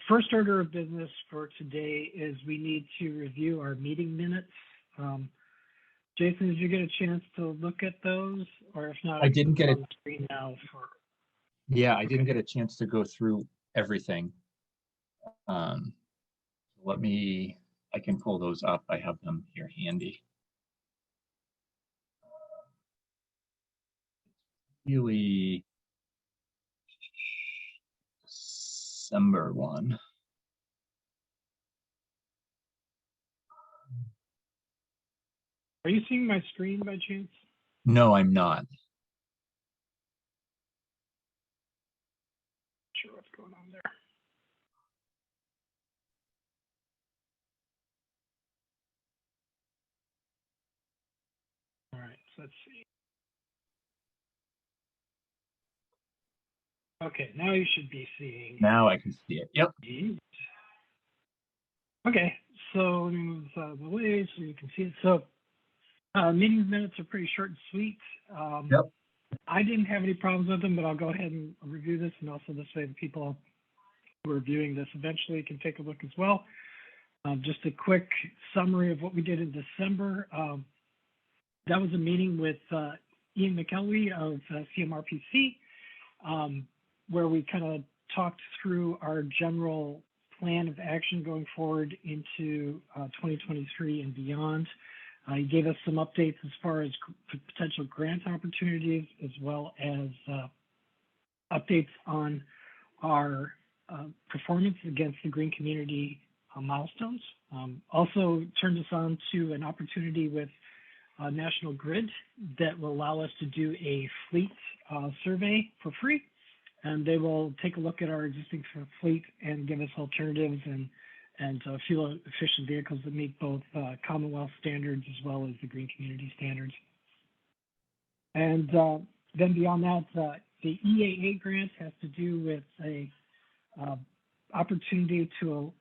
First order of business for today is we need to review our meeting minutes. Jason, did you get a chance to look at those? Or if not, I didn't get it on the screen now. Yeah, I didn't get a chance to go through everything. I can pull those up. I have them here handy. Really, December one. Are you seeing my screen by chance? No, I'm not. Sure what's going on there. All right, so let's see. Okay, now you should be seeing. Now I can see it. Yep. Okay, so let me move this out of the way so you can see it. So meeting minutes are pretty short and sweet. Yep. I didn't have any problems with them, but I'll go ahead and review this, and also this way the people who are viewing this eventually can take a look as well. Just a quick summary of what we did in December. That was a meeting with Ian McElwee of CMRPC, where we kind of talked through our general plan of action going forward into 2023 and beyond. He gave us some updates as far as potential grant opportunities, as well as updates on our performance against the green community milestones. Also turned us on to an opportunity with National Grid that will allow us to do a fleet survey for free. And they will take a look at our existing fleet and give us alternatives and fuel efficient vehicles that meet both Commonwealth standards as well as the green community standards. And then beyond that, the EAA grant has to do with a opportunity to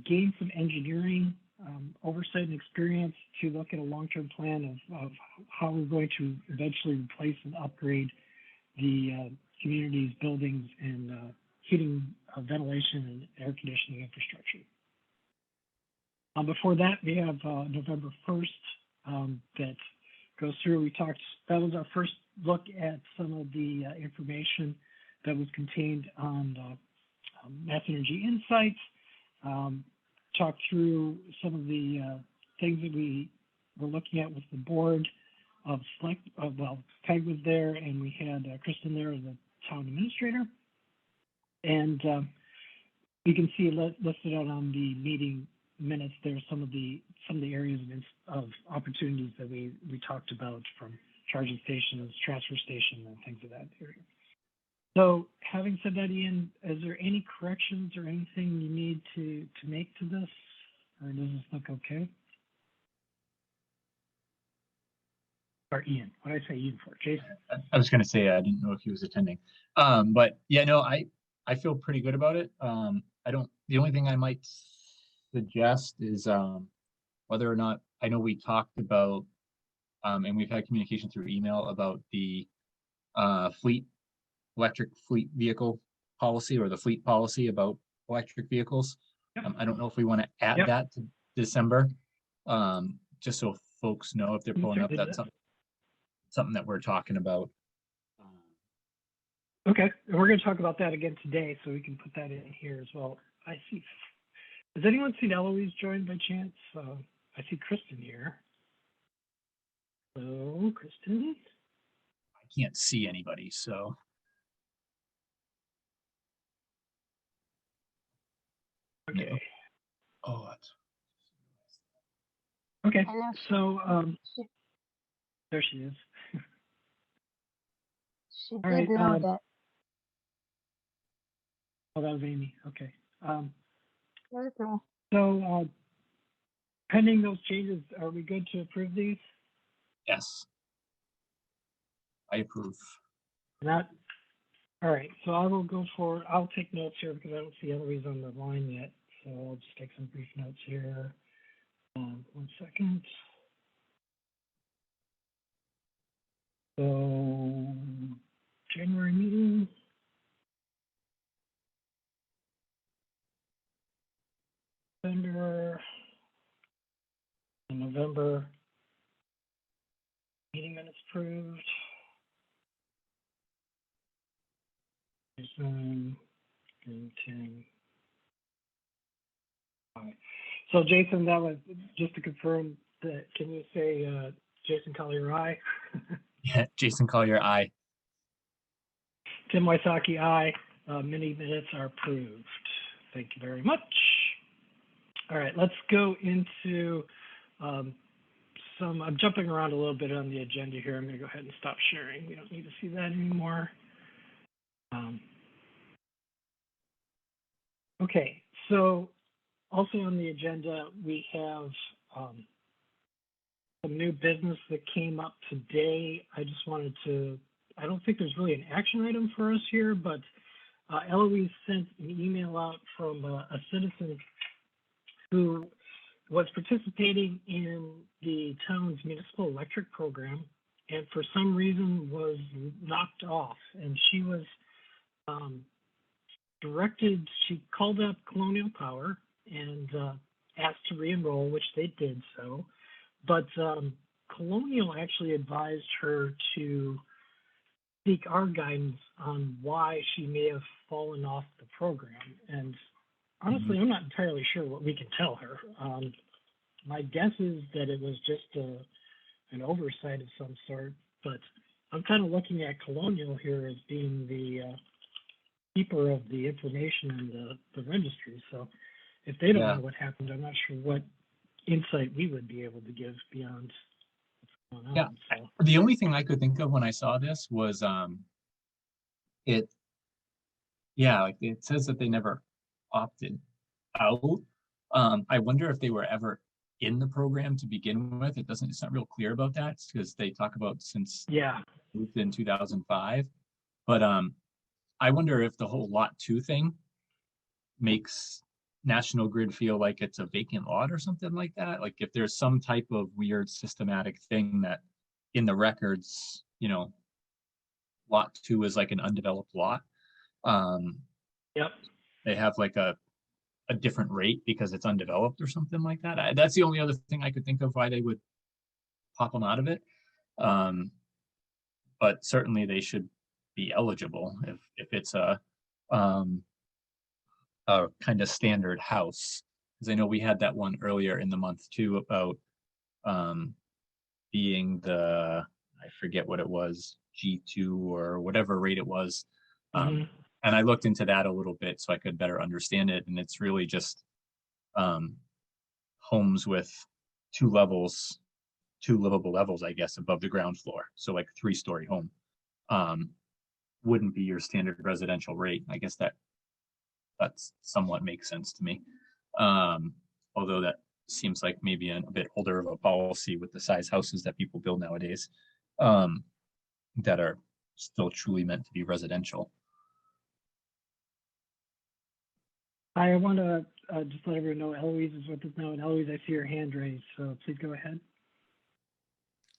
gain some engineering oversight and experience to look at a long-term plan of how we're going to eventually replace and upgrade the community's buildings and heating, ventilation, and air conditioning infrastructure. Before that, we have November 1st that goes through. That was our first look at some of the information that was contained on Mass Energy Insights. Talked through some of the things that we were looking at with the board of Peg was there, and we had Kristen there as the town administrator. And you can see listed out on the meeting minutes there some of the areas of opportunities that we talked about, from charging stations, transfer station, and things of that area. So having said that, Ian, is there any corrections or anything you need to make to this, or does this look okay? Or Ian, what did I say Ian for? Jason? I was going to say I didn't know if he was attending, but yeah, no, I feel pretty good about it. The only thing I might suggest is whether or not, I know we talked about, and we've had communication through email about the electric fleet vehicle policy, or the fleet policy about electric vehicles. Yep. I don't know if we want to add that to December, just so folks know if they're pulling up, that's something that we're talking about. Okay, and we're going to talk about that again today, so we can put that in here as well. I see. Has anyone seen Eloise join by chance? I see Kristen here. Hello, Kristen. I can't see anybody, so. Okay. No. Oh, that's. Okay, so there she is. She did know that. Oh, that was Amy. Okay. Okay. So pending those changes, are we good to approve these? Yes. I approve. All right, so I will go for, I'll take notes here because I don't see Eloise on the line yet. So I'll just take some brief notes here. 1 second. So January meeting. December and November meeting minutes approved. Jason and Tim. All right. So Jason, that was just to confirm that. Can you say Jason Collier, aye? Yeah, Jason Collier, aye. Tim Wysocki, aye. Mini minutes are approved. Thank you very much. All right, let's go into I'm jumping around a little bit on the agenda here. I'm going to go ahead and stop sharing. We don't need to see that anymore. Okay, so also on the agenda, we have some new business that came up today. I just wanted to, I don't think there's really an action item for us here, but Eloise sent an email out from a citizen who was participating in the town's municipal electric program and for some reason was knocked off. And she was directed, she called up Colonial Power and asked to re-enroll, which they did so. But Colonial actually advised her to seek our guidance on why she may have fallen off the program. And honestly, I'm not entirely sure what we can tell her. My guess is that it was just an oversight of some sort, but I'm kind of looking at Colonial here as being the keeper of the information in the registry. So if they don't know what happened, I'm not sure what insight we would be able to give beyond what's going on. So. The only thing I could think of when I saw this was it says that they never opted out. I wonder if they were ever in the program to begin with. It's not real clear about that because they talk about since moved in 2005. But I wonder if the whole Lot 2 thing makes National Grid feel like it's a vacant lot or something like that. Like if there's some type of weird systematic thing that in the records, Lot 2 is like an undeveloped lot. They have like a different rate because it's undeveloped or something like that. That's the only other thing I could think of why they would pop them out of it. But certainly they should be eligible if it's a kind of standard house. Because I know we had that one earlier in the month too about being I forget what it was, G2 or whatever rate it was. And I looked into that a little bit so I could better understand it. And it's really just homes with two livable levels, I guess, above the ground floor. So like a 3-story home wouldn't be your standard residential rate. I guess that's somewhat makes sense to me. Although that seems like maybe a bit older of a policy with the size houses that people build nowadays that are still truly meant to be residential. I want to just let everyone know Eloise is with us now. And Eloise, I see your hand raised, so please go ahead.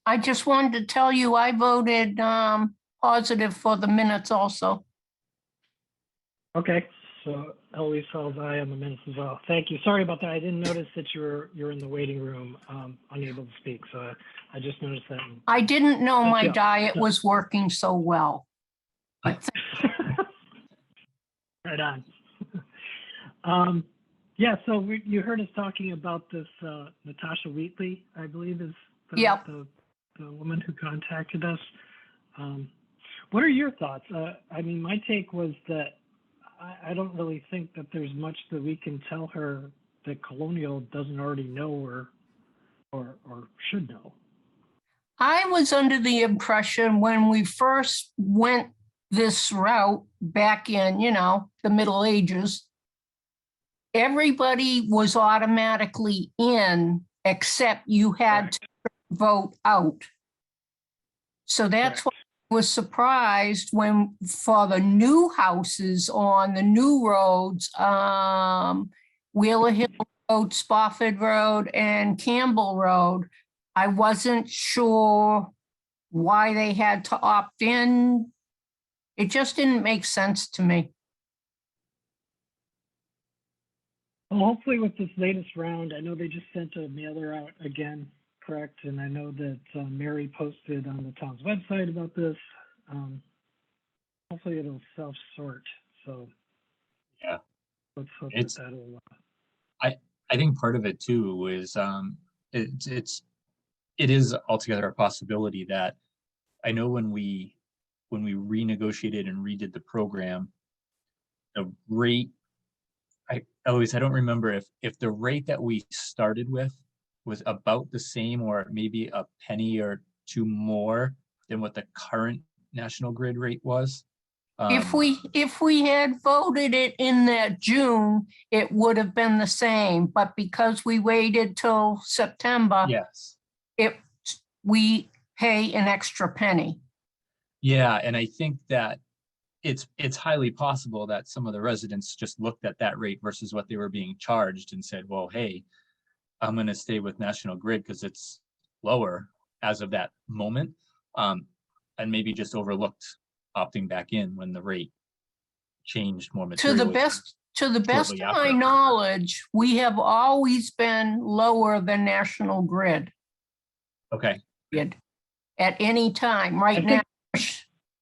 I just wanted to tell you I voted positive for the minutes also. Okay, so Eloise Falls aye on the minutes as well. Thank you. Sorry about that. I didn't notice that you're in the waiting room, unable to speak. So I just noticed that. I didn't know my diet was working so well. Right on. So you heard us talking about this Natasha Wheatley, I believe is the woman who contacted us. What are your thoughts? I mean, my take was that I don't really think that there's much that we can tell her that Colonial doesn't already know or should know. I was under the impression when we first went this route back in, the Middle Ages, everybody was automatically in except you had to vote out. So that's why I was surprised when for the new houses on the new roads, Wheeler Hill Road, Spofford Road, and Campbell Road, I wasn't sure why they had to opt in. It just didn't make sense to me. Well, hopefully with this latest round, I know they just sent a mailer out again, correct? And I know that Mary posted on the town's website about this. Hopefully it'll self-sort, so. Yeah. Let's hope It's- that that'll, I think part of it too is it is altogether a possibility that I know when we renegotiated and redid the program, the rate, I don't remember if the rate that we started with was about the same or maybe a penny or two more than what the current National Grid rate was. If we had voted it in that June, it would have been the same, but because we waited till September, Yes. we pay an extra penny. Yeah, and I think that it's highly possible that some of the residents just looked at that rate versus what they were being charged and said, well, hey, I'm going to stay with National Grid because it's lower as of that moment, and maybe just overlooked opting back in when the rate changed more To the materially. best of my knowledge, we have always been lower than National Grid Okay, at any time. Right now,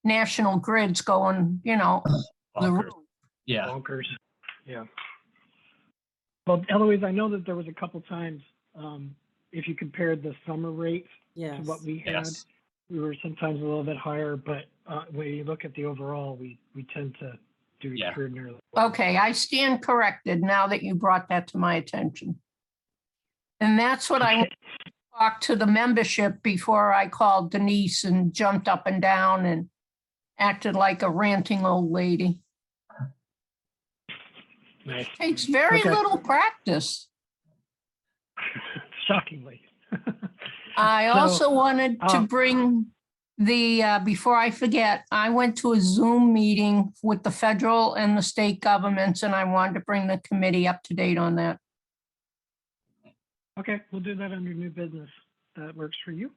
National Grid's going, the bonkers. roof. Yeah, bonkers, yeah. Well, Eloise, I know that there was a couple times, if you compared the summer rate to Yes. what we had, yes, we were sometimes a little bit higher, but when you look at the overall, we tend to do Yeah. extraordinarily well. Okay, I stand corrected now that you brought that to my attention. And that's what I talked to the membership before I called Denise and jumped up and down and acted like a ranting old lady. Nice. Takes very Okay. little practice. Shockingly. I So, also wanted to um, bring before I forget, I went to a Zoom meeting with the federal and the state governments, and I wanted to bring the committee up to date on that. Okay, we'll do that under new business. That works for you.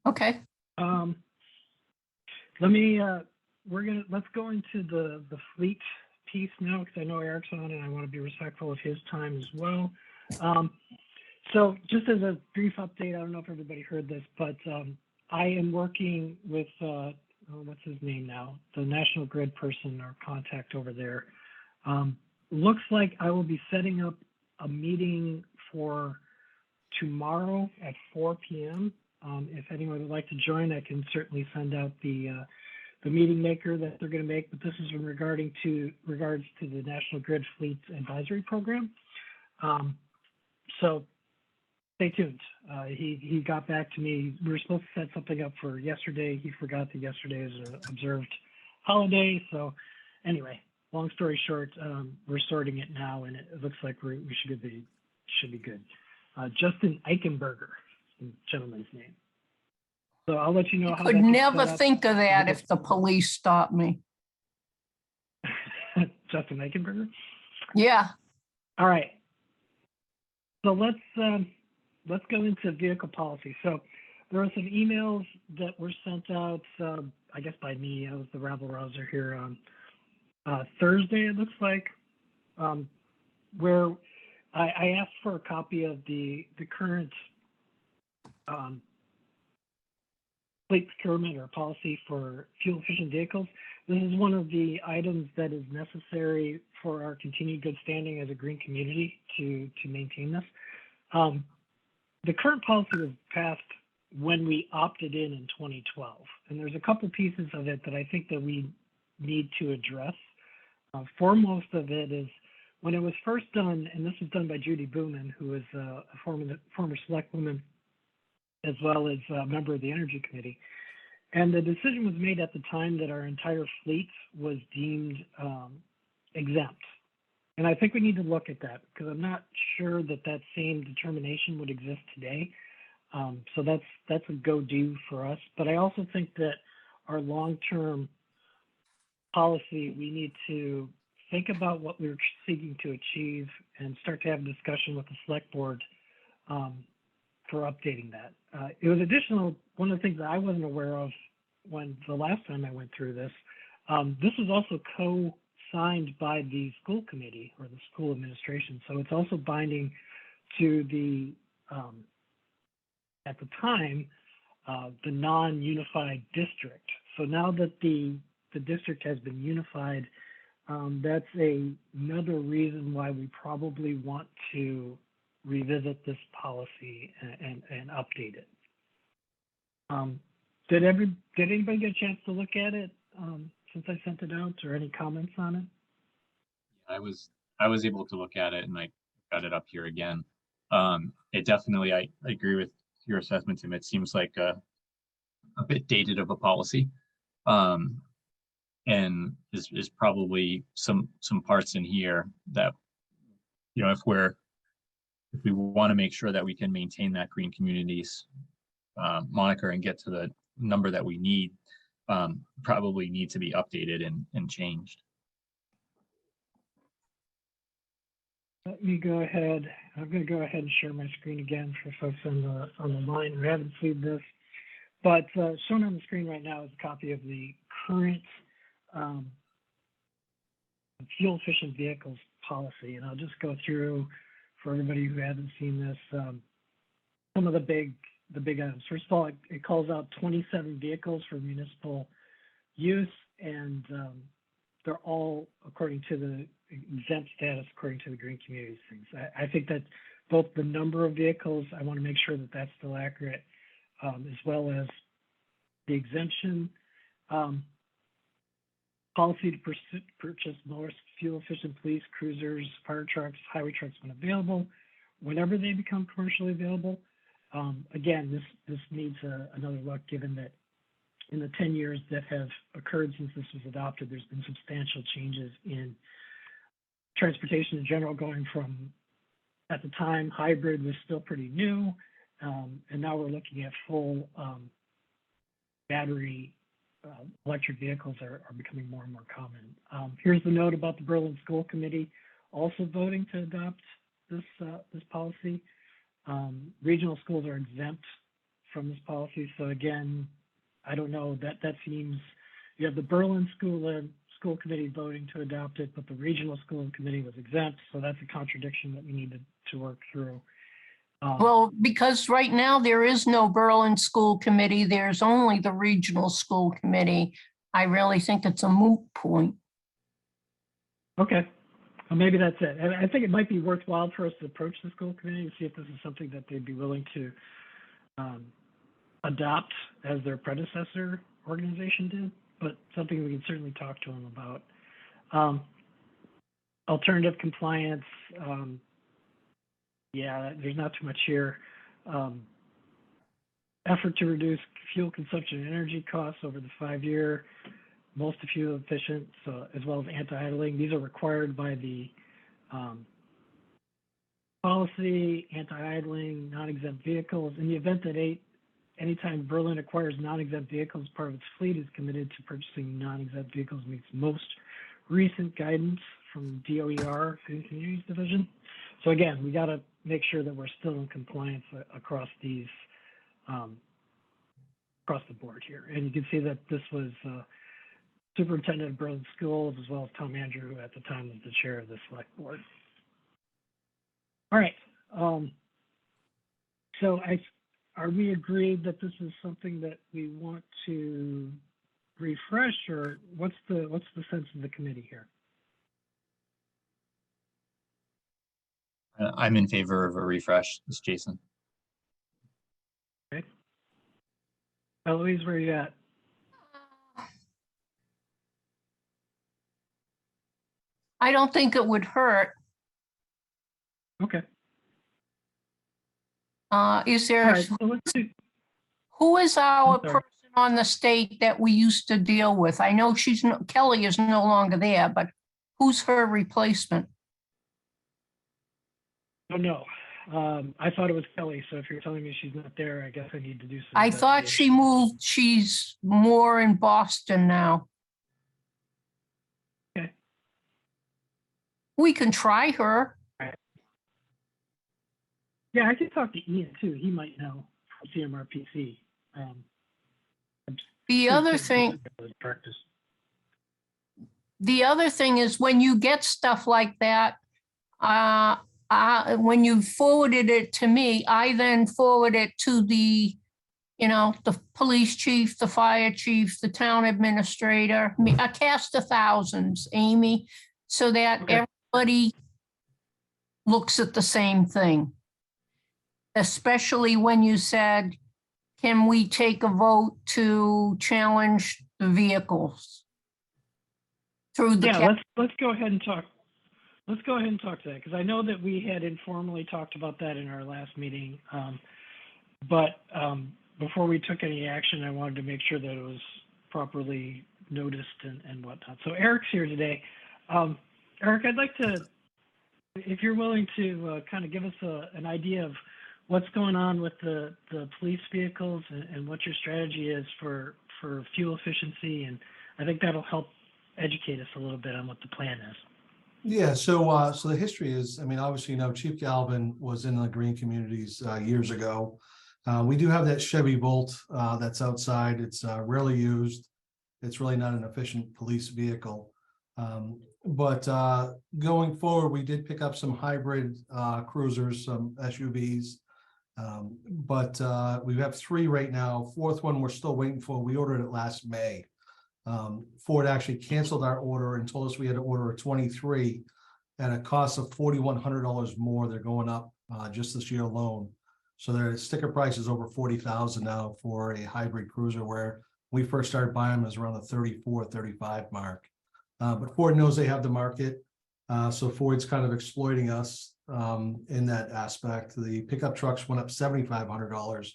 Okay, Let's go into the fleet piece now, because I know Eric's on and I want to be respectful of his time as well. So just as a brief update, I don't know if everybody heard this, but I am working with, what's his name now? The National Grid person or contact over there. Looks like I will be setting up a meeting for tomorrow at 4 p.m. If anyone would like to join, I can certainly send out the meeting maker that they're going to make, but this is in regards to the National Grid Fleet Advisory Program. So stay tuned. He got back to me. We were supposed to set something up for yesterday. He forgot that yesterday is an observed holiday. So anyway, long story short, we're sorting it now, and it looks like we should be good. Justin Eichenberger, the gentleman's name. So I'll let you know how could that gets never set up. think of that if the police stopped me. Justin Eichenberger. Yeah, All right. So let's go into vehicle policy. So there were some emails that were sent out, I guess by me. I was the rabble rouser here on Thursday, it looks like, where I asked for a copy of the current fleet procurement or policy for fuel efficient vehicles. This is one of the items that is necessary for our continued good standing as a green community to maintain this. The current policy was passed when we opted in 2012, and there's a couple pieces of it that I think that we need to address. Foremost of it is when it was first done, and this was done by Judy Booman, who is a former select woman as well as a member of the Energy Committee. And the decision was made at the time that our entire fleet was deemed exempt. And I think we need to look at that because I'm not sure that that same determination would exist today. So that's a go-do for us. But I also think that our long-term policy, we need to think about what we're seeking to achieve and start to have a discussion with the select board for updating that. It was additional, one of the things that I wasn't aware of when the last time I went through this, this was also signed by the school committee or the school administration. So it's also binding to the, at the time, the non-unified district. So now that the district has been unified, that's another reason why we probably want to revisit this policy and update it. Did anybody get a chance to look at it since I sent it out, or any comments on it? I was able to look at it, and I got it up here again. It definitely, I agree with your assessment, Tim. It seems like a bit dated of a policy, and is probably some parts in here that, you know, if we want to make sure that we can maintain that green communities moniker and get to the number that we need, probably need to be updated and changed. Let me go ahead. I'm going to go ahead and share my screen again for folks on the line who haven't seen this. But shown on the screen right now is a copy of the current fuel efficient vehicles policy, and I'll just go through for everybody who hasn't seen this some of the big items. First of all, it calls out 27 vehicles for municipal use, and they're all according to the exempt status, according to the green communities things. I think that both the number of vehicles, I want to make sure that that's still accurate, as well as the exemption policy to purchase more fuel efficient police cruisers, fire trucks, highway trucks when available, whenever they become commercially available. Again, this needs another look, given that in the 10 years that have occurred since this was adopted, there's been substantial changes in transportation in general, going from, at the time, hybrid was still pretty new, and now we're looking at full battery electric vehicles are becoming more and more common. Here's the note about the Berlin School Committee also voting to adopt this policy. Regional schools are exempt from this policy. So again, I don't know, that seems, you have the Berlin School Committee voting to adopt it, but the Regional School Committee was exempt. So that's a contradiction that we need to work through. Well, because right now there is no Berlin School Committee, there's only the Regional School Committee. I really think it's a moot point. Okay, well, maybe that's it. And I think it might be worthwhile for us to approach the school committee and see if this is something that they'd be willing to adopt as their predecessor organization did, but something we can certainly talk to them about. Alternative compliance, yeah, there's not too much here. Effort to reduce fuel consumption and energy costs over the 5-year, most fuel efficient, so as well as anti-idling. These are required by the policy, anti-idling, non-exempt vehicles. In the event that anytime Berlin acquires non-exempt vehicles, part of its fleet is committed to purchasing non-exempt vehicles meets most recent guidance from DOER, Green Communities Division. So again, we got to make sure that we're still in compliance across these, across the board here. And you can see that this was Superintendent of Berlin Schools, as well as Tom Andrew, who at the time was the chair of the select board. All right. So are we agreed that this is something that we want to refresh, or what's the sense of the committee here? I'm in favor of a refresh. This is Jason. Okay. Eloise, where are you at? I don't think it would hurt. Okay. Is All there, right. So let's do. who is our I'm sorry. person on the state that we used to deal with? I know Kelly is no longer there, but who's her replacement? Oh, no. I thought it was Kelly. So if you're telling me she's not there, I guess I need to do some. I thought she investigation. moved, she's more in Boston now. Okay. We can try her. Yeah, I could talk to Ian too. He might know from CMRPC. The other thing, Practice. the other thing is when you get stuff like that, when you forwarded it to me, I then forward it to the, the police chief, the fire chief, the town administrator, a cast of thousands, Amy, so that Okay. everybody looks at the same thing. Especially when you said, can we take a vote to challenge the vehicles through the? Yeah, let's go ahead and talk. Let's go ahead and talk to that, because I know that we had informally talked about that in our last meeting. But before we took any action, I wanted to make sure that it was properly noticed and whatnot. So Eric's here today. Eric, I'd like to, if you're willing to kind of give us an idea of what's going on with the police vehicles and what your strategy is for fuel efficiency. And I think that'll help educate us a little bit on what the plan is. Yeah, so the history is, I mean, obviously, Chief Galvin was in the green communities years ago. We do have that Chevy Volt that's outside. It's rarely used. It's really not an efficient police vehicle. But going forward, we did pick up some hybrid cruisers, some SUVs. But we have 3 right now. 4th one we're still waiting for. We ordered it last May. Ford actually canceled our order and told us we had to order a 23 at a cost of $4,100 more. They're going up just this year alone. So their sticker price is over $40,000 now for a hybrid cruiser, where we first started buying them is around the 34, 35 mark. But Ford knows they have the market. So Ford's kind of exploiting us in that aspect. The pickup trucks went up $7,500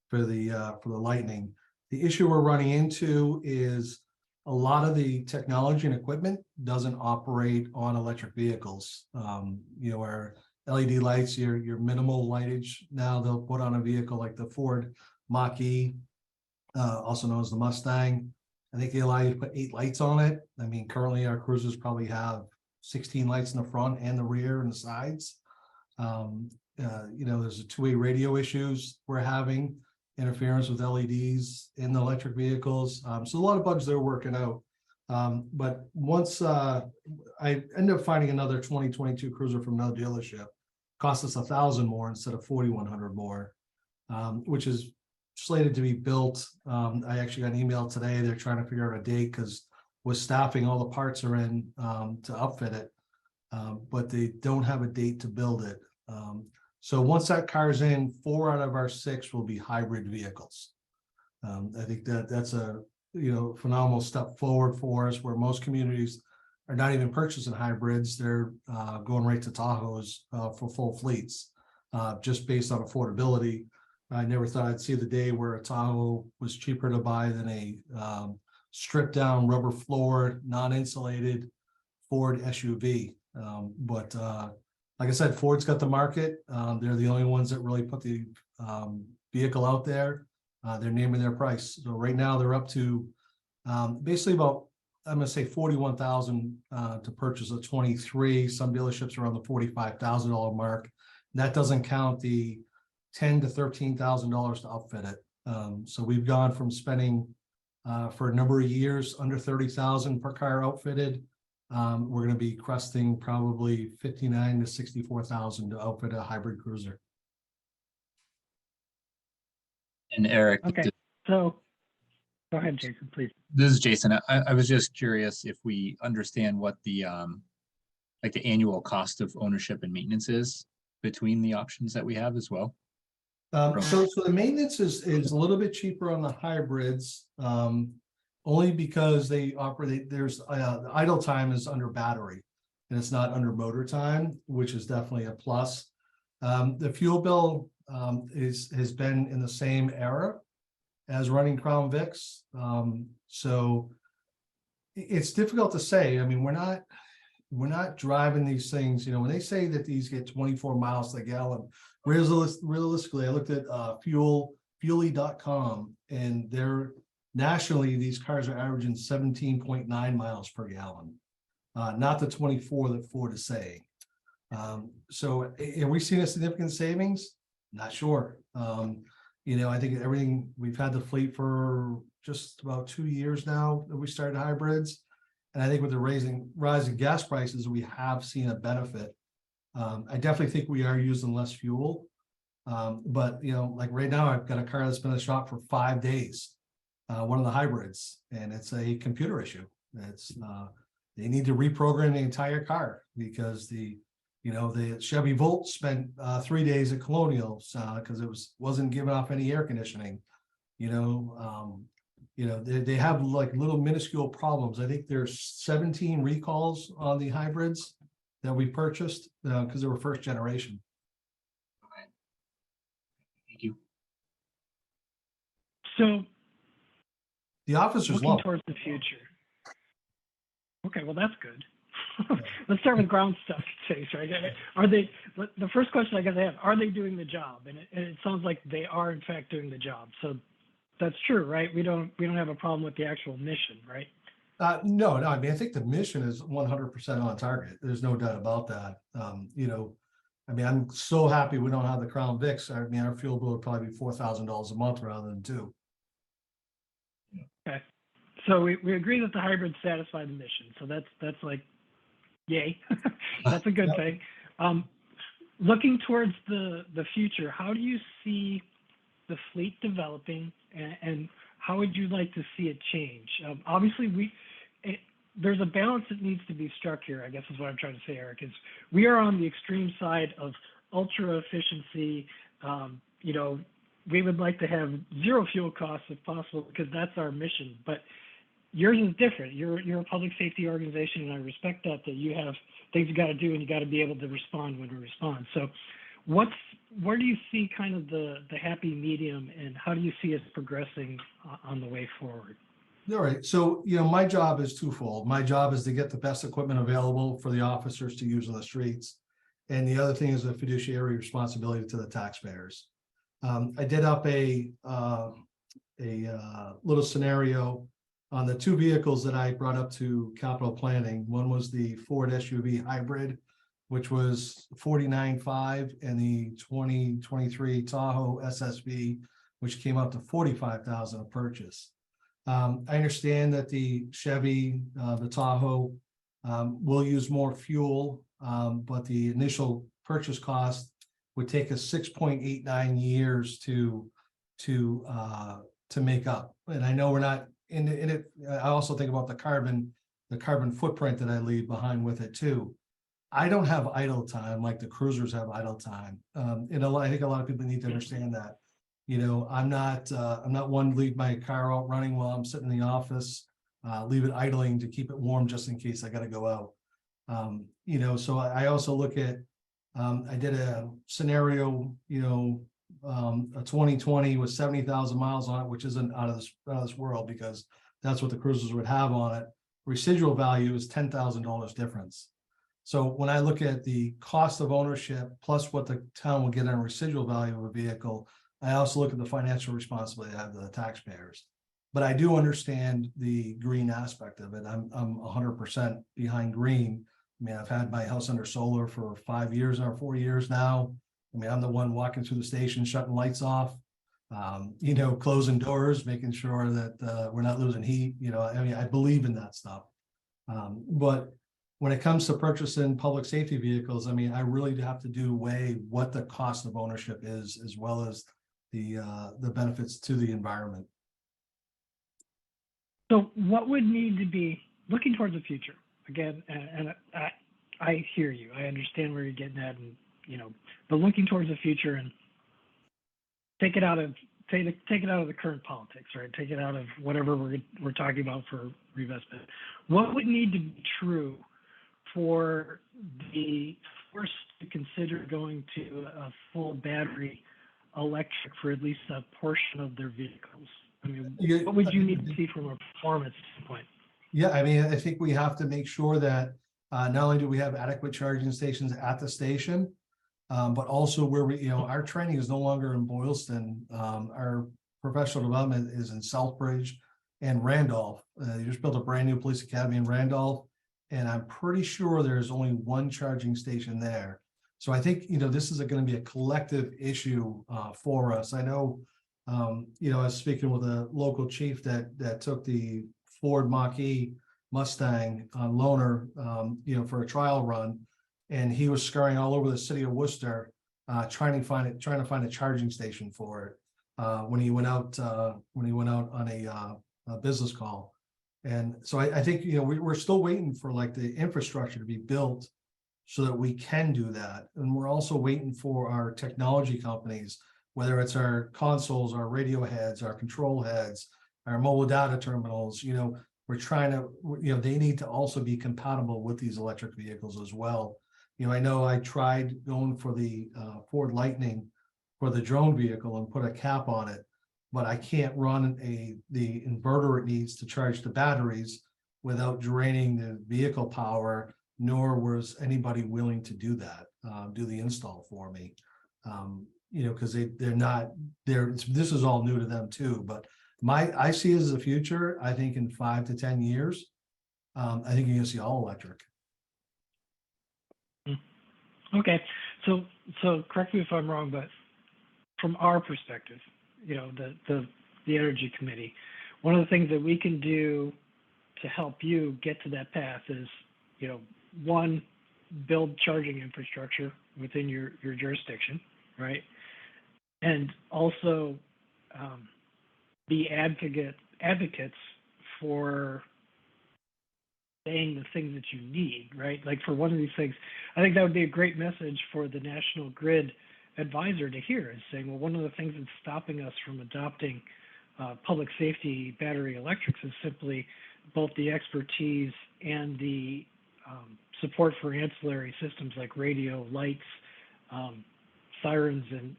for the Lightning. The issue we're running into is a lot of the technology and equipment doesn't operate on electric vehicles. Where LED lights, your minimal lightage, now they'll put on a vehicle like the Ford Mach-E, also known as the Mustang. I think they allow you to put 8 lights on it. I mean, currently our cruisers probably have 16 lights in the front and the rear and the sides. There's a 2-way radio issues we're having, interference with LEDs in the electric vehicles. So a lot of bugs they're working out. But once I ended up finding another 2022 cruiser from another dealership, cost us $1,000 more instead of $4,100 more, which is slated to be built. I actually got an email today. They're trying to figure out a date because with staffing, all the parts are in to upfit it, but they don't have a date to build it. So once that car's in, 4 out of our 6 will be hybrid vehicles. I think that's a phenomenal step forward for us, where most communities are not even purchasing hybrids. They're going right to Tahoes for full fleets, just based on affordability. I never thought I'd see the day where a Tahoe was cheaper to buy than a stripped down, rubber floored, non-insulated Ford SUV. But like I said, Ford's got the market. They're the only ones that really put the vehicle out there. They're naming their price. So right now they're up to basically about, I'm going to say $41,000 to purchase a 23. Some dealerships are around the $45,000 mark. That doesn't count the $10,000 to $13,000 to upfit it. So we've gone from spending for a number of years under $30,000 per car outfitted. We're going to be cresting probably $59,000 to $64,000 to outfit a hybrid cruiser. And Eric, Okay, so go ahead, Jason, please. this is Jason. I was just curious if we understand what the the annual cost of ownership and maintenance is between the options that we have as well. So the maintenance is a little bit cheaper on the hybrids, only because they operate. There's the idle time is under battery, and it's not under motor time, which is definitely a plus. The fuel bill has been in the same era as running Crown Vics, so it's difficult to say. I mean, we're not driving these things. When they say that these get 24 miles to the gallon. Realistically, I looked at fuely.com, and they're nationally, these cars are averaging 17.9 miles per gallon, not the 24 that Ford is saying. So have we seen a significant savings? Not sure. I think everything, we've had the fleet for just about 2 years now that we started hybrids. And I think with the rising gas prices, we have seen a benefit. I definitely think we are using less fuel. But you know, like right now, I've got a car that's been in the shop for 5 days, one of the hybrids, and it's a computer issue. It's they need to reprogram the entire car because the Chevy Volt spent 3 days at Colonial because it wasn't giving off any air conditioning. They have like little minuscule problems. I think there's 17 recalls on the hybrids that we purchased because they were first generation. Thank you. So The officers looking love it. towards the future. Okay, well, that's good. Let's start with ground stuff, Chase, right? Are they, the first question I guess I have, are they doing the job? And it sounds like they are in fact doing the job. So that's true, right? We don't have a problem with the actual mission, right? No, I mean, I think the mission is 100% on target. There's no doubt about that. I mean, I'm so happy we don't have the Crown Vics. I mean, our fuel bill would probably be $4,000 a month rather than $2,000. Okay. So we agree that the hybrids satisfy the mission. So that's like, yay. That's a good Yep. thing. Looking towards the future, how do you see the fleet developing, and how would you like to see it change? Obviously, there's a balance that needs to be struck here, I guess is what I'm trying to say, Eric, is we are on the extreme side of ultra efficiency. We would like to have zero fuel costs if possible because that's our mission. But yours is different. You're a public safety organization, and I respect that you have things you got to do and you got to be able to respond when we respond. So where do you see kind of the happy medium, and how do you see us progressing on the way forward? All right. So, my job is twofold. My job is to get the best equipment available for the officers to use on the streets. And the other thing is a fiduciary responsibility to the taxpayers. I did up a little scenario on the two vehicles that I brought up to capital planning. One was the Ford SUV hybrid, which was $49,500, and the 2023 Tahoe SSV, which came up to $45,000 a purchase. I understand that the Chevy, the Tahoe, will use more fuel, but the initial purchase cost would take us 6.89 years to make up. And I know we're not in it. I also think about the carbon footprint that I leave behind with it too. I don't have idle time like the cruisers have idle time. I think a lot of people need to understand that. I'm not one to leave my car out running while I'm sitting in the office, leave it idling to keep it warm just in case I got to go out. So I also look at, I did a scenario, a 2020 with 70,000 miles on it, which isn't out of this world because that's what the cruisers would have on it. Residual value is $10,000 difference. So when I look at the cost of ownership plus what the town will get on residual value of a vehicle, I also look at the financial responsibility I have to the taxpayers. But I do understand the green aspect of it. I'm 100% behind green. I mean, I've had my house under solar for 5 years or 4 years now. I mean, I'm the one walking through the station, shutting lights off, closing doors, making sure that we're not losing heat. I believe in that stuff. But when it comes to purchasing public safety vehicles, I mean, I really have to weigh what the cost of ownership is, as well as the benefits to the environment. So what would need to be, looking towards the future again, and I hear you, I understand where you're getting at, and but looking towards the future and take it out of the current politics, right? Take it out of whatever we're talking about for reinvestment. What would need to be true for the force to consider going to a full battery electric for at least a portion of their vehicles? I mean, what would you need to see from a performance standpoint? Yeah, I mean, I think we have to make sure that not only do we have adequate charging stations at the station, but also where our training is no longer in Boylston. Our professional development is in Southbridge and Randolph. They just built a brand new police academy in Randolph, and I'm pretty sure there's only one charging station there. So I think, this is going to be a collective issue for us. I know, I was speaking with a local chief that took the Ford Mach-E Mustang loaner, for a trial run. And he was scurrying all over the city of Worcester, trying to find a charging station for it. When he went out on a business call. And so I think, we're still waiting for like the infrastructure to be built so that we can do that. And we're also waiting for our technology companies, whether it's our consoles, our radio heads, our control heads, our mobile data terminals, we're trying to, they need to also be compatible with these electric vehicles as well. I know I tried going for the Ford Lightning for the drone vehicle and put a cap on it, but I can't run the inverter it needs to charge the batteries without draining the vehicle power, nor was anybody willing to do that, do the install for me. Because this is all new to them too, but I see it as the future. I think in 5 to 10 years, I think you're gonna see all electric. Okay, so correct me if I'm wrong, but from our perspective, the Energy Committee, one of the things that we can do to help you get to that path is, one, build charging infrastructure within your jurisdiction, right? And also be advocates for saying the things that you need, right? Like for one of these things, I think that would be a great message for the National Grid advisor to hear, is saying, well, one of the things that's stopping us from adopting public safety battery electrics is simply both the expertise and the support for ancillary systems like radio, lights, sirens, and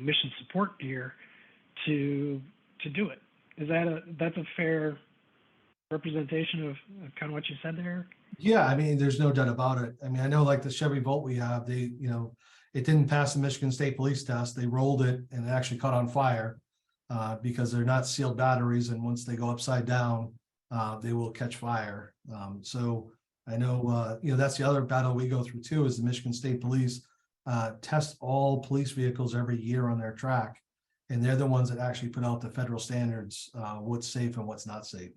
mission support gear to do it. That's a fair representation of kind of what you said there? Yeah, I mean, there's no doubt about it. I mean, I know like the Chevy Volt we have, it didn't pass the Michigan State Police test. They rolled it and it actually caught on fire because they're not sealed batteries. And once they go upside down, they will catch fire. So I know, that's the other battle we go through too, is the Michigan State Police test all police vehicles every year on their track. And they're the ones that actually put out the federal standards, what's safe and what's not safe.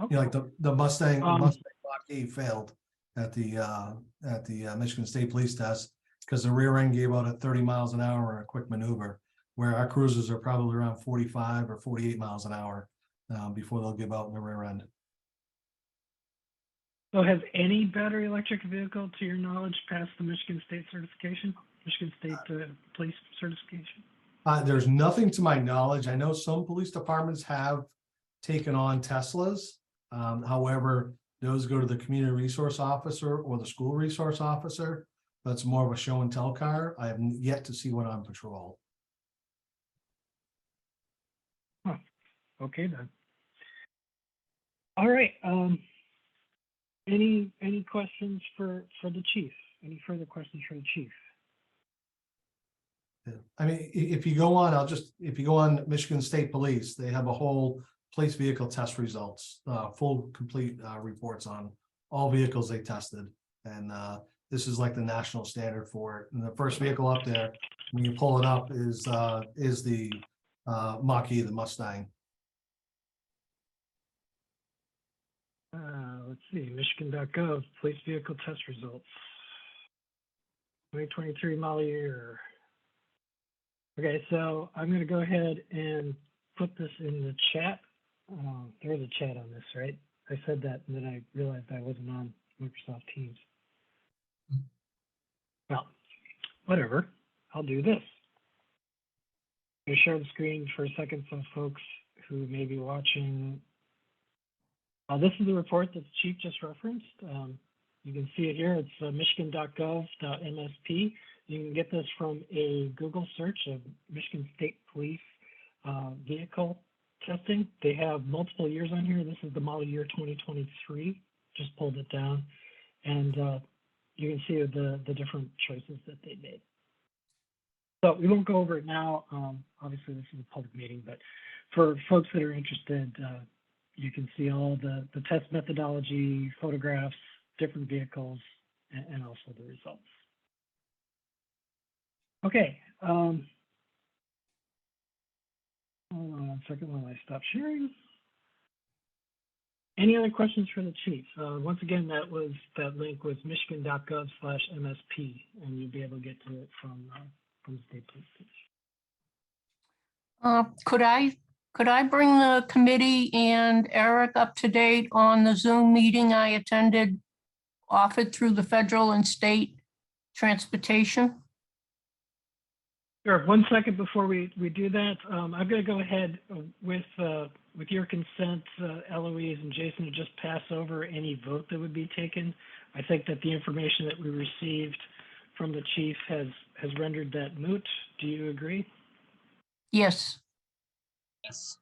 Okay. Like the Mustang Mach-E failed at the Michigan State Police test because the rear end gave out at 30 miles an hour in a quick maneuver, where our cruisers are probably around 45 or 48 miles an hour before they'll give out in the rear end. So has any battery electric vehicle, to your knowledge, passed the Michigan State certification, Michigan State Police certification? There's nothing to my knowledge. I know some police departments have taken on Teslas. However, those go to the community resource officer or the school resource officer. That's more of a show and tell car. I have yet to see one on patrol. Huh. Okay then. All right. Any questions for the chief? Any further questions for the chief? Yeah. I mean, if you go on Michigan State Police, they have a whole police vehicle test results, full complete reports on all vehicles they tested. And this is like the national standard for it. And the first vehicle up there, when you pull it up, is the Mach-E, the Mustang. Let's see, Michigan.gov, police vehicle test results. 2023 model year. Okay, so I'm going to go ahead and put this in the chat. There's a chat on this, right? I said that, and then I realized I wasn't on Microsoft Teams. Well, whatever. I'll do this. I'm going to share the screen for a second for folks who may be watching. This is the report that the chief just referenced. You can see it here. It's michigan.gov.msp. You can get this from a Google search of Michigan State Police vehicle testing. They have multiple years on here. This is the model year 2023. Just pulled it down. And you can see the different choices that they made. So we won't go over it now. Obviously, this is a public meeting, but for folks that are interested, you can see all the test methodology, photographs, different vehicles, and also the results. Okay. Hold on one second while I stop sharing. Any other questions for the chief? Once again, that link was michigan.gov/MSP, and you'll be able to get to it from the state police station. Could I bring the committee and Eric up to date on the Zoom meeting I attended offered through the federal and state transportation? Sure. 1 second before we do that, I'm going to go ahead with your consent, Eloise and Jason, to just pass over any vote that would be taken. I think that the information that we received from the chief has rendered that moot. Do you agree? Yes. Yes.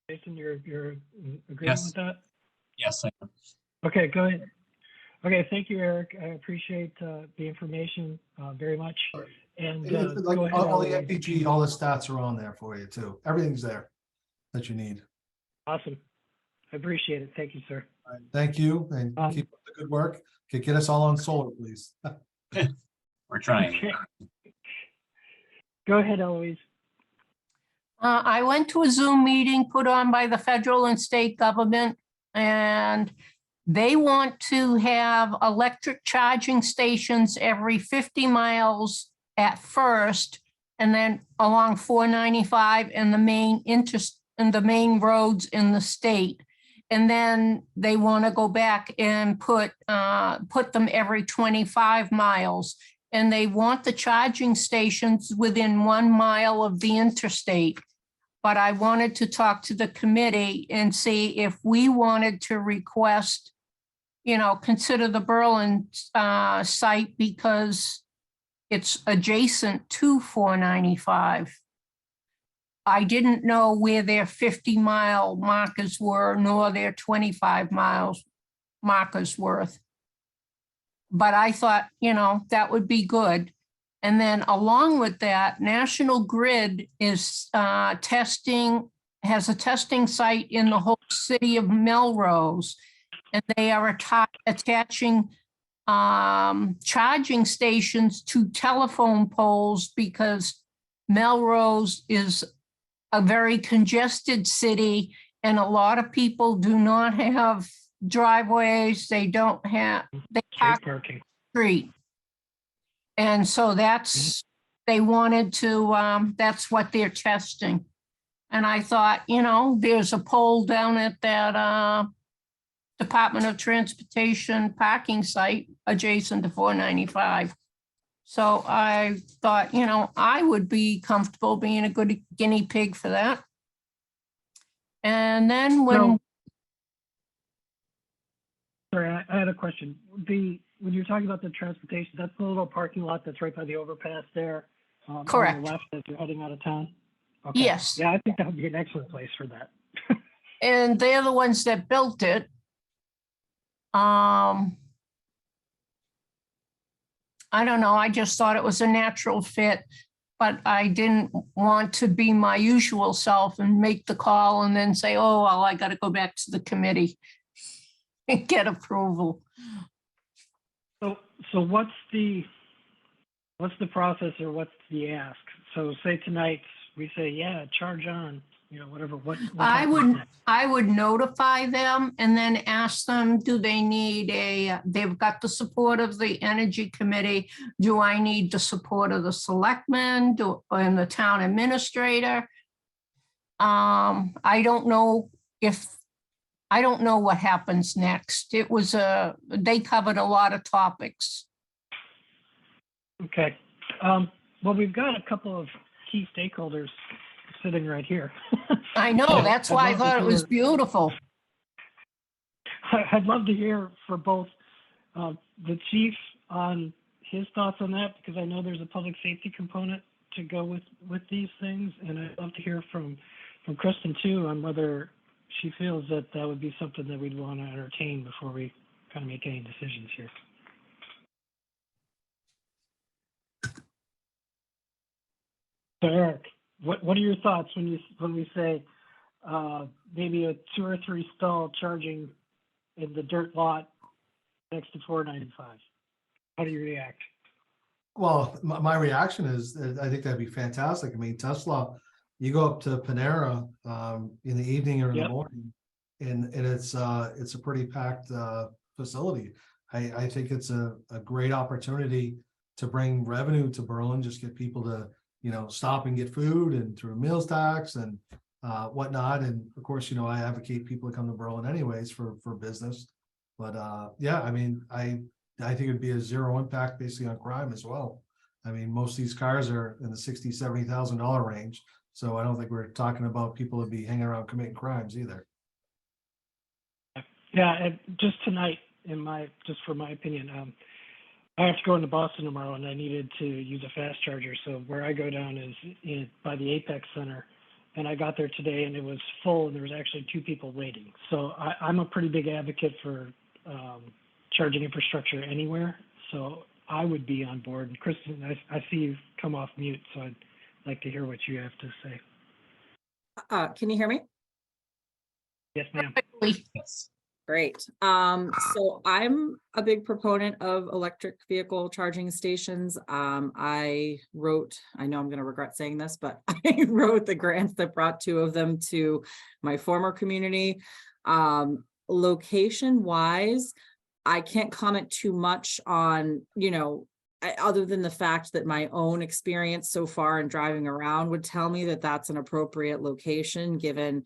Jason, you're agreeing Yes. with that? Yes, I am. Okay, go ahead. Okay, thank you, Eric. I appreciate the information very much. And It's like go ahead. all the Eloise. FPG, all the stats are on there for you too. Everything's there that you need. Awesome. I appreciate it. Thank you, sir. All right, thank you and keep up the good work. Get us all on solar, please. We're trying. Okay. Go ahead, Eloise. I went to a Zoom meeting put on by the federal and state government, and they want to have electric charging stations every 50 miles at first, and then along 495 and the main roads in the state. And then they want to go back and put them every 25 miles. And they want the charging stations within 1 mile of the interstate. But I wanted to talk to the committee and see if we wanted to request, consider the Berlin site because it's adjacent to 495. I didn't know where their 50-mile markers were, nor their 25 miles markers were. But I thought, that would be good. And then along with that, National Grid is has a testing site in the whole city of Melrose. And they are attaching charging stations to telephone poles because Melrose is a very congested city and a lot of people do not have driveways. They park Street parking. street. And so they wanted to, that's what they're testing. And I thought, there's a pole down at that Department of Transportation parking site adjacent to 495. So I thought, I would be comfortable being a good guinea pig for that. And then Sorry, I had a question. When you're talking about the transportation, that's the little parking lot that's right by the overpass there. Correct. On the left as you're heading out of town. Okay. Yes. Yeah, I think that would be an excellent place for that. And they're the ones that built it. I don't know. I just thought it was a natural fit, but I didn't want to be my usual self and make the call and then say, oh, well, I got to go back to the committee and get approval. So what's the process or what's the ask? So say tonight we say, yeah, charge on, whatever. What happens next? I would notify them and then ask them, do they need they've got the support of the Energy Committee. Do I need the support of the selectmen and the town administrator? I don't know what happens next. They covered a lot of topics. Okay. Well, we've got a couple of key stakeholders sitting right here. I know, that's why I thought it was beautiful. I'd love to hear for both the chief on his thoughts on that, because I know there's a public safety component to go with these things. And I'd love to hear from Kristen too on whether she feels that would be something that we'd want to entertain before we kind of make any decisions here. So Eric, what are your thoughts when we say maybe a 2 or 3 stall charging in the dirt lot next to 495? How do you react? Well, my reaction is I think that'd be fantastic. I mean, Tesla, you go up to Panera in the evening or in the morning, and it's a pretty packed facility. I think it's a great opportunity to bring revenue to Berlin, just get people to, stop and get food and through meals tax and whatnot. And of course, I advocate people to come to Berlin anyways for business. But yeah, I mean, I think it'd be a zero impact basically on crime as well. I mean, most of these cars are in the $60,000-$70,000 range. So I don't think we're talking about people to be hanging around committing crimes either. Yeah, and just tonight, just for my opinion, I have to go into Boston tomorrow, and I needed to use a fast charger. So where I go down is by the Apex Center, and I got there today, and it was full, and there was actually 2 people waiting. So I'm a pretty big advocate for charging infrastructure anywhere. So I would be on board. And Kristen, I see you've come off mute, so I'd like to hear what you have to say. Can you hear me? Yes, ma'am. Yes. Great. So I'm a big proponent of electric vehicle charging stations. I know I'm going to regret saying this, but I wrote the grants that brought 2 of them to my former community. Location wise, I can't comment too much on, other than the fact that my own experience so far in driving around would tell me that that's an appropriate location given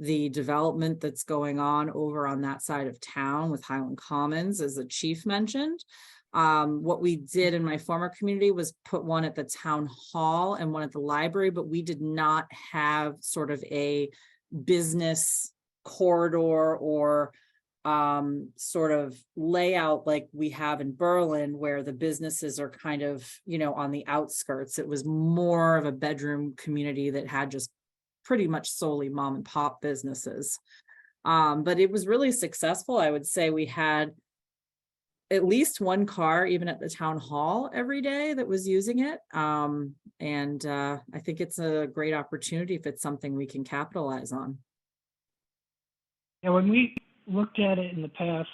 the development that's going on over on that side of town with Highland Commons, as the chief mentioned. What we did in my former community was put one at the town hall and one at the library, but we did not have sort of a business corridor or sort of layout like we have in Berlin, where the businesses are kind of, on the outskirts. It was more of a bedroom community that had just pretty much solely mom and pop businesses. But it was really successful. I would say we had at least 1 car, even at the town hall every day, that was using it. And I think it's a great opportunity if it's something we can capitalize on. Yeah, when we looked at it in the past,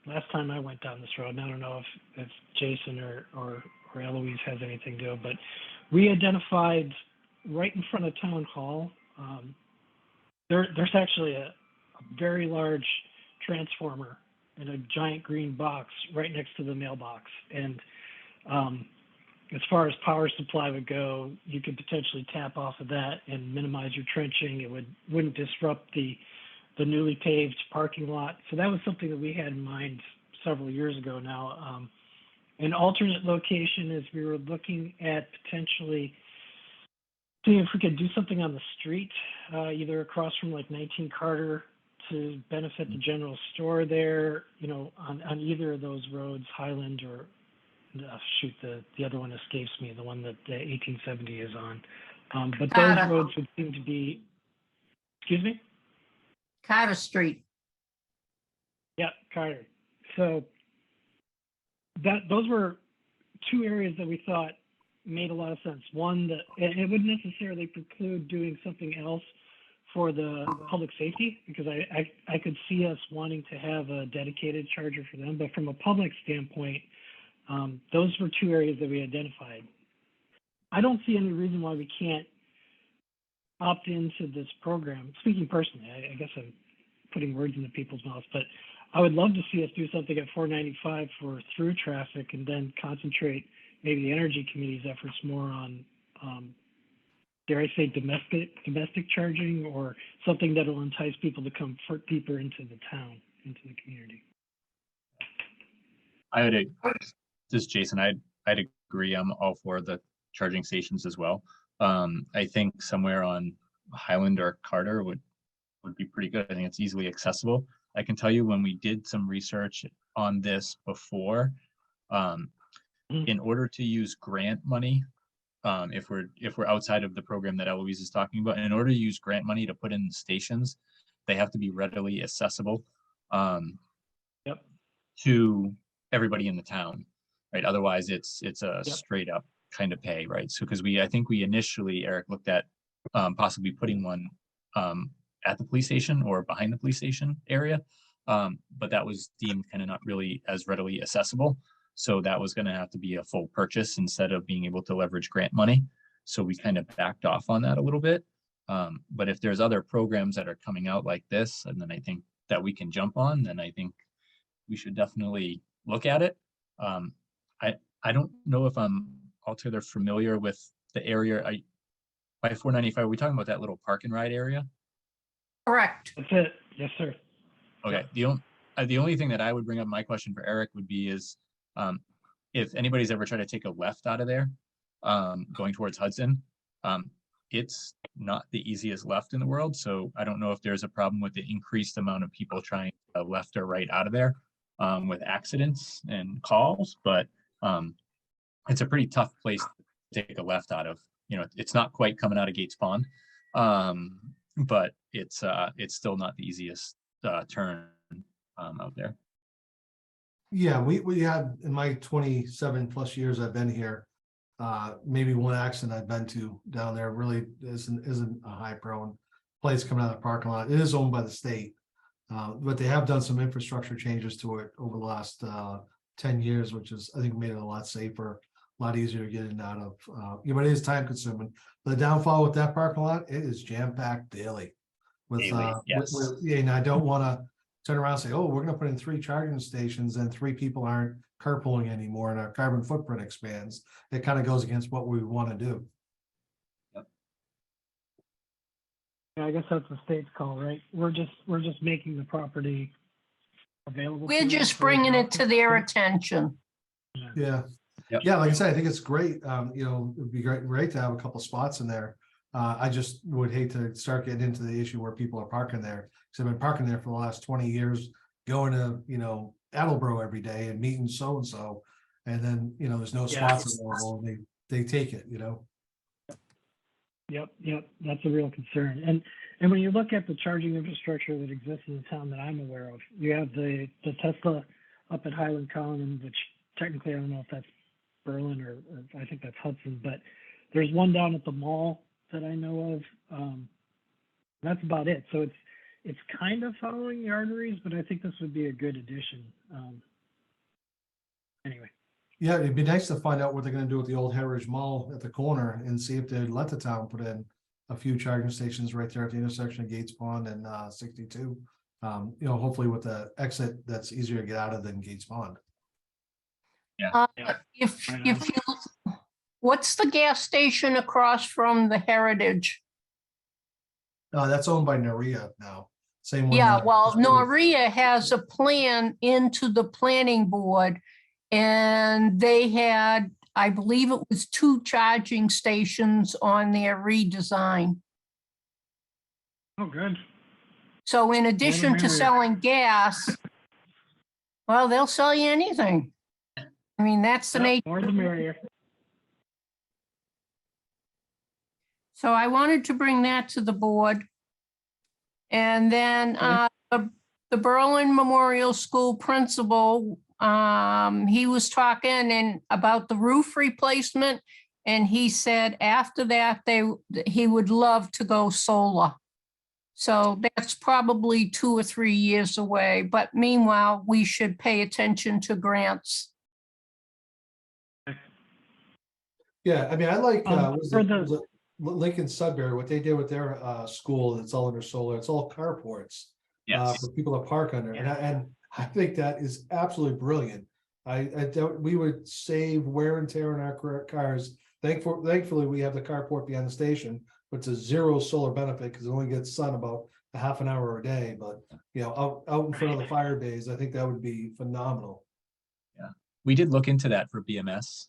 last time I went down this road, and I don't know if Jason or Eloise has anything to do, but we identified right in front of town hall, there's actually a very large transformer in a giant green box right next to the mailbox. And as far as power supply would go, you could potentially tap off of that and minimize your trenching. It wouldn't disrupt the newly paved parking lot. So that was something that we had in mind several years ago now. An alternate location is we were looking at potentially seeing if we could do something on the street, either across from like 19 Carter to benefit the general store there, on either of those roads, Highland or the other one escapes me, the one that the 1870 is on. But those Carter. roads would seem to be, excuse me? Carter Street. Yeah, Carter. So those were 2 areas that we thought made a lot of sense. One, that it wouldn't necessarily preclude doing something else for the public safety, because I could see us wanting to have a dedicated charger for them. But from a public standpoint, those were 2 areas that we identified. I don't see any reason why we can't opt into this program. Speaking personally, I guess I'm putting words into people's mouths, but I would love to see us do something at 495 for through traffic, and then concentrate maybe the energy committee's efforts more on, dare I say, domestic charging, or something that will entice people to come deeper into the town, into the community. This is Jason. I'd agree. I'm all for the charging stations as well. I think somewhere on Highland or Carter would be pretty good. I think it's easily accessible. I can tell you, when we did some research on this before, in order to use grant money, if we're outside of the program that Eloise is talking about, in order to use grant money to put in stations, they have to be readily accessible to everybody in the town, right? Otherwise, it's a straight up kind of pay, right? So because I think we initially, Eric, looked at possibly putting one at the police station or behind the police station area, but that was deemed kind of not really as readily accessible. So that was going to have to be a full purchase instead of being able to leverage grant money. So we kind of backed off on that a little bit. But if there's other programs that are coming out like this, and then I think that we can jump on, then I think we should definitely look at it. I don't know if I'm altogether familiar with the area. By 495, are we talking about that little park and ride area? Correct. That's it. Yes, sir. Okay, the only thing that I would bring up, my question for Eric would be is, if anybody's ever tried to take a left out of there, going towards Hudson, it's not the easiest left in the world. So I don't know if there's a problem with the increased amount of people trying left or right out of there, with accidents and calls, but it's a pretty tough place to take a left out of. You know, it's not quite coming out of Gates Pond, but it's still not the easiest turn out there. Yeah, we had, in my 27 plus years I've been here, maybe one accident I've been to down there. Really isn't a high prone place coming out of the parking lot. It is owned by the state, but they have done some infrastructure changes to it over the last 10 years, which is, I think, made it a lot safer, a lot easier to get in and out of. Yeah, but it is time consuming. The downfall with that parking lot, it is jam packed daily. Yes. Yeah, and I don't want to turn around and say, oh, we're going to put in 3 charging stations and 3 people aren't carpooling anymore and our carbon footprint expands. It kind of goes against what we want to do. Yeah, I guess that's the state's call, right? We're just making the property available. We're to just them for bringing it to development. their attention. Yeah. Yep. Yeah, like I said, I think it's great. You know, it'd be great to have a couple spots in there. I just would hate to start getting into the issue where people are parking there. Because I've been parking there for the last 20 years, going to, you know, Attleboro every day and meeting so-and-so. And then, you know, there's no Yeah. spots available and they take it, you know? Yep, that's a real concern. And when you look at the charging infrastructure that exists in the town that I'm aware of, you have the Tesla up at Highland Common, which technically I don't know if that's Berlin or I think that's Hudson, but there's one down at the mall that I know of. That's about it. So it's kind of following the arteries, but I think this would be a good addition. Anyway. Yeah, it'd be nice to find out what they're gonna do with the old Heritage Mall at the corner and see if they'd let the town put in a few charging stations right there at the intersection of Gates Pond and 62. You know, hopefully with the exit that's easier to get out of than Gates Pond. Yeah. If Right you, what's the gas station across from the Heritage? That's owned by Naria now. Same one. Yeah, that- well, Noria has a plan into the planning board. And they had, I believe it was 2 charging stations on their redesign. Oh, good. So in addition to merrier. selling gas, well, they'll sell you anything. I mean, that's the Yep, nature. more the merrier. So I wanted to bring that to the board. And then the Berlin Memorial School principal, he was talking about the roof replacement. And he said after that, he would love to go solar. So that's probably 2 or 3 years away. But meanwhile, we should pay attention to grants. Yeah, I mean, I like, was for it Lincoln Sudbury, what they did with their school, it's all under solar, it's all carports. Yes. For people to park under, and I think that is absolutely brilliant. I doubt we would save wear and tear in our cars. Thankfully, we have the carport behind the station, but it's a 0 solar benefit because it only gets sun about a half an hour a day. But you know, out in front of the fire bays, I think that would be phenomenal. Yeah, we did look into that for BMS.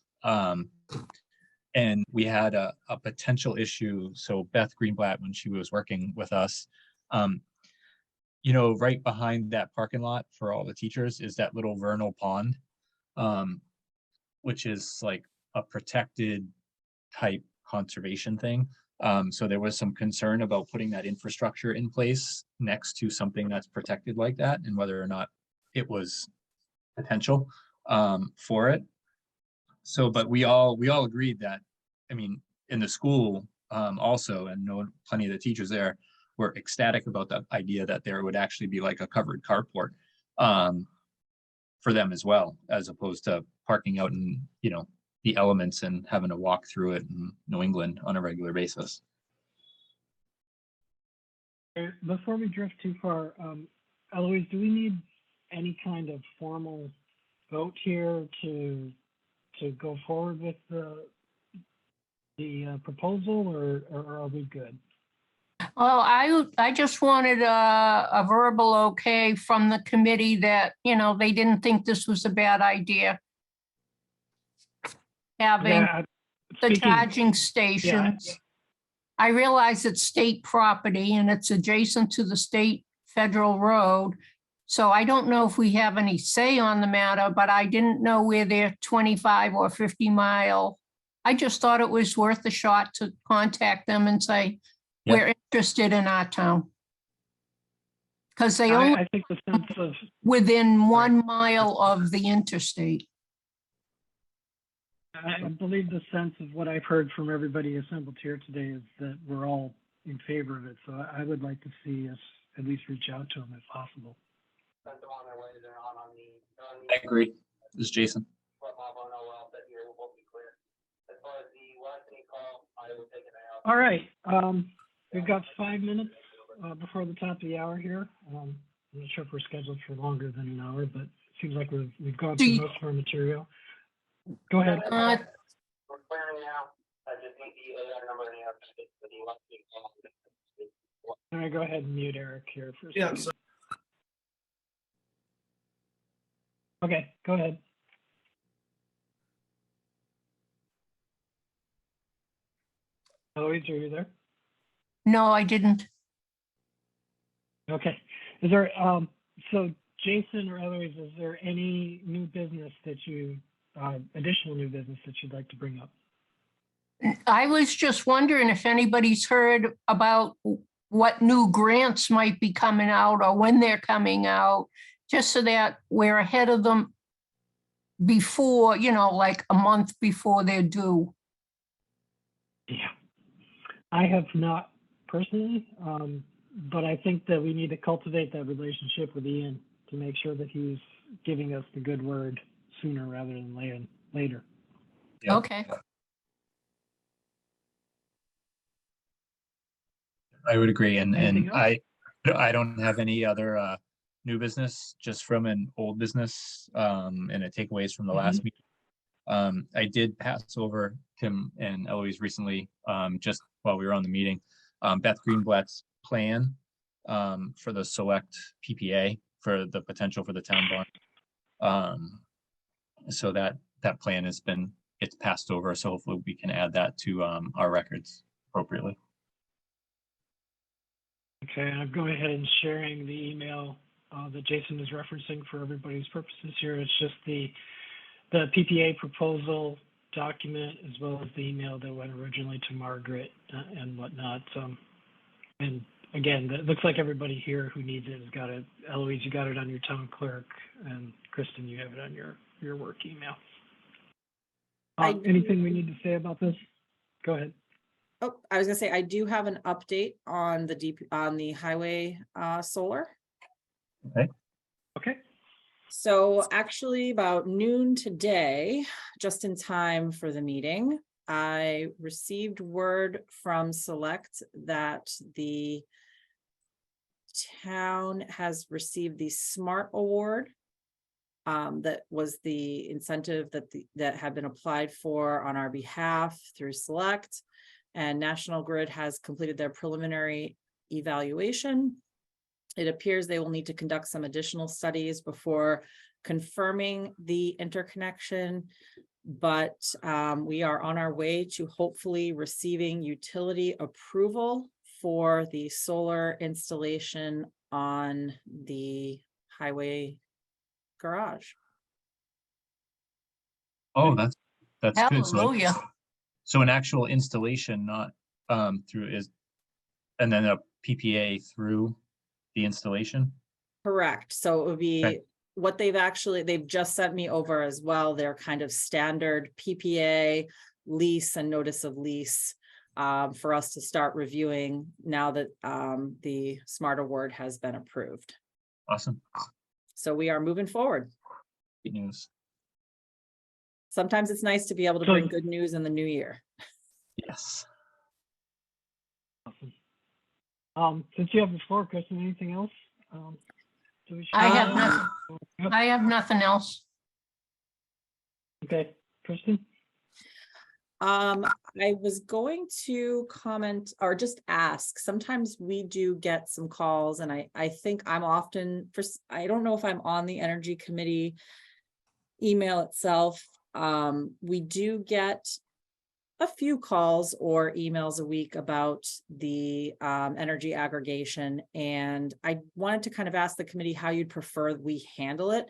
And we had a potential issue. So Beth Greenblatt, when she was working with us, you know, right behind that parking lot for all the teachers is that little vernal pond, which is like a protected type conservation thing. So there was some concern about putting that infrastructure in place next to something that's protected like that and whether or not it was potential for it. So, but we all agreed that, I mean, in the school also, and know plenty of the teachers there were ecstatic about the idea that there would actually be like a covered carport for them as well, as opposed to parking out in, you know, the elements and having to walk through it in New England on a regular basis. Before we drift too far, Eloise, do we need any kind of formal vote here to go forward with the proposal, or are we good? Well, I just wanted a verbal okay from the committee that, they didn't think this was a bad idea. Having Yeah, the speaking- charging stations. I realize it's state property and it's adjacent to the state federal road. So I don't know if we have any say on the matter, but I didn't know where their 25 or 50 mile. I just thought it was worth a shot to contact them and say, Yeah. we're interested in our town. Because they only I think the sense of, within 1 mile of the interstate. I believe the sense of what I've heard from everybody assembled here today is that we're all in favor of it. So I would like to see us at least reach out to them if possible. I agree. This is Jason. All right, we've got 5 minutes before the top of the hour here. I'm not sure if we're scheduled for longer than an hour, but it seems like we've gone Do through you- most of our material. Go ahead. Uh, We're clearing now. I just need the AR number and the Can I go ahead and mute Eric here for a Yeah, second? Okay, go ahead. Eloise, are you there? No, I didn't. Okay. Is there, so Jason or Eloise, is there any new business that you, additional new business that you'd like to bring up? I was just wondering if anybody's heard about what new grants might be coming out or when they're coming out, just so that we're ahead of them before, like a month before they're due. Yeah. I have not personally, but I think that we need to cultivate that relationship with Ian to make sure that he's giving us the good word sooner rather than later. Yeah. Okay. I would agree, and Anything I don't have any other new business, just from an old business, and it takeaways from the last meeting. I did pass over Tim and Eloise recently, just while we were on the meeting, Beth Greenblatt's plan for the select PPA for the potential for the town barn. So that plan it's passed over, so hopefully we can add that to our records appropriately. Okay, I'm going ahead and sharing the email that Jason is referencing for everybody's purposes here. It's just the PPA proposal document, as well as the email that went originally to Margaret and whatnot. And again, it looks like everybody here who needs it has got it. Eloise, you got it on your town clerk, and Kristen, you have it on your work email. Anything we need to say about this? Go ahead. Oh, I was gonna say, I do have an update on the highway solar. Okay. So actually about noon today, just in time for the meeting, I received word from Select that the town has received the SMART Award. That was the incentive that had been applied for on our behalf through Select. And National Grid has completed their preliminary evaluation. It appears they will need to conduct some additional studies before confirming the interconnection, but we are on our way to hopefully receiving utility approval for the solar installation on the highway garage. Oh, that's good. Hallelujah. So an actual installation, not and then a PPA through the installation? Correct. So it would be Okay. what they've just sent me over as well, their kind of standard PPA lease and notice of lease for us to start reviewing now that the SMART Award has been approved. Awesome. So we are moving forward. Good news. Sometimes it's nice to be able to So- bring good news in the new year. Yes. Awesome. Since you have the floor, Kristen, anything else? Do we I have Um, nothing, I have nothing else. Okay, Kristen? I was going to comment or just ask, sometimes we do get some calls and I think I'm often, I don't know if I'm on the energy committee email itself. We do get a few calls or emails a week about the energy aggregation. And I wanted to kind of ask the committee how you'd prefer we handle it.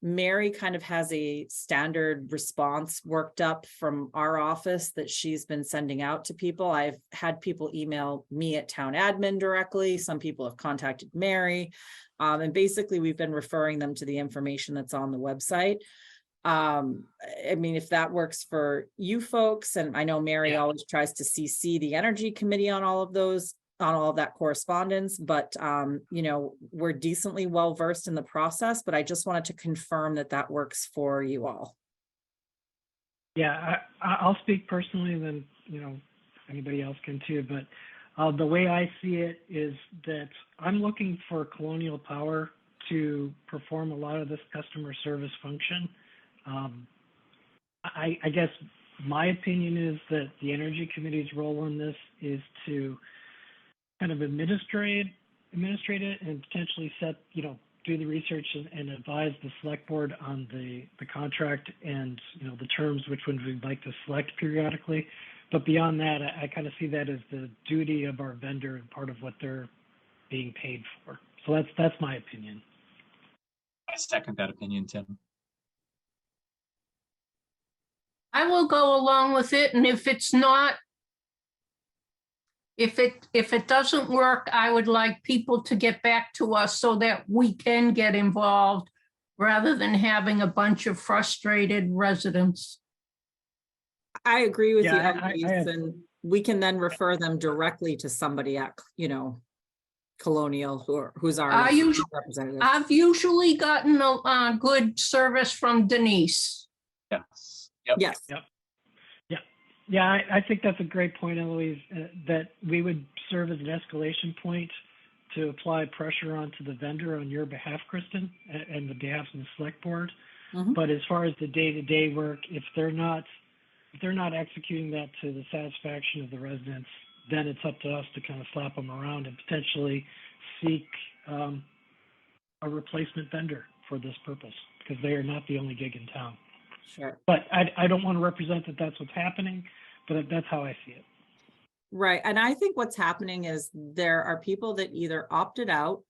Mary kind of has a standard response worked up from our office that she's been sending out to people. I've had people email me at town admin directly. Some people have contacted Mary. And basically we've been referring them to the information that's on the website. I mean, if that works for you folks, and I know Mary always tries to CC the energy committee on all of those, on all of that correspondence, but you know, we're decently well versed in the process, but I just wanted to confirm that that works for you all. Yeah, I'll speak personally, and then, you know, anybody else can too, but the way I see it is that I'm looking for Colonial Power to perform a lot of this customer service function. I guess my opinion is that the Energy Committee's role in this is to kind of administrate it and potentially set, you know, do the research and advise the select board on the contract and, you know, the terms which one we'd like to select periodically. But beyond that, I kind of see that as the duty of our vendor and part of what they're being paid for. So that's my opinion. I second that opinion, Tim. I will go along with it, and if it's not, if it doesn't work, I would like people to get back to us so that we can get involved rather than having a bunch of frustrated residents. I agree with Yeah, you, I Elise, and we can then refer them directly to somebody at, you know, Colonial who's our representative. I've usually gotten a good service from Denise. Yes. Yep. Yes. Yeah, I think that's a great point, Eloise, that we would serve as an escalation point to apply pressure onto the vendor on your behalf, Kristen, and the behalf of the select board. Mhm. But as far as the day-to-day work, if they're not executing that to the satisfaction of the residents, then it's up to us to kind of slap them around and potentially seek a replacement vendor for this purpose, because they are not the only gig in town. Sure. But I don't want to represent that that's what's happening, but that's how I see it. Right. And I think what's happening is there are people that either opted out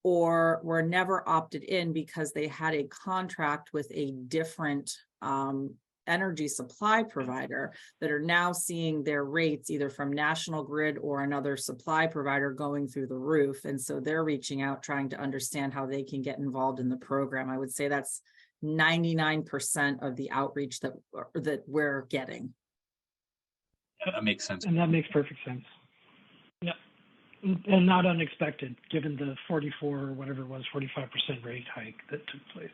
or were never opted in because they had a contract with a different energy supply provider that are now seeing their rates either from National Grid or another supply provider going through the roof. And so they're reaching out, trying to understand how they can get involved in the program. I would say that's 99% of the outreach that we're getting. Yeah, that makes sense. And that makes perfect sense. Yep. And not unexpected, given the 44 or whatever it was, 45% rate hike that took place.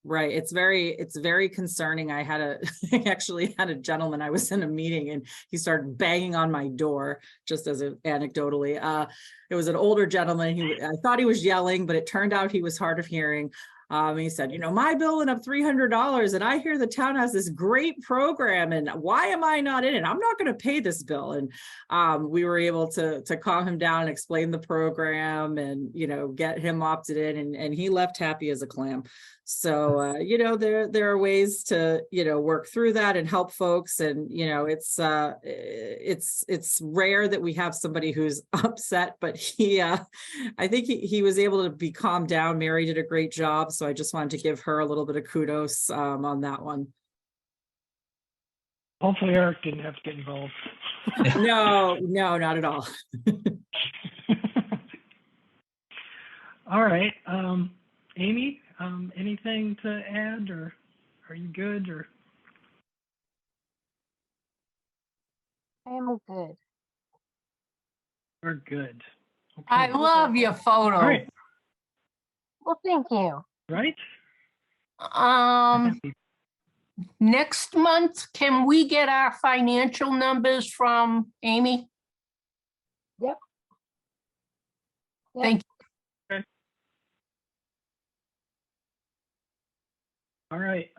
Right. It's very concerning. I actually had a gentleman, I was in a meeting and he started banging on my door, just as anecdotally. It was an older gentleman. I thought he was yelling, but it turned out he was hard of hearing. He said, you know, my bill went up $300 and I hear the town has this great program and why am I not in it? I'm not going to pay this bill. And we were able to calm him down and explain the program and, you know, get him opted in and he left happy as a clam. So, you know, there are ways to, you know, work through that and help folks. And, you know, it's rare that we have somebody who's upset, but I think he was able to be calmed down. Mary did a great job. So I just wanted to give her a little bit of kudos on that one. Hopefully Eric didn't have to get involved. No, not at all. All right. Amy, anything to add, or are you good, or? I am good. We're good. Okay. I love your photo. All right. Well, thank you. Right? Next month, can we get our financial numbers from Amy? Yep. Thank All right,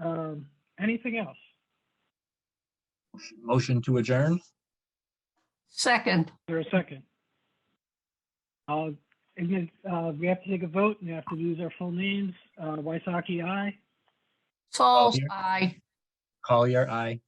anything else? Motion to adjourn? Second, Is there a second? Again, we have to take a vote and we have to use our full names. Waisaki, aye. Saul's here. aye. Collier, aye.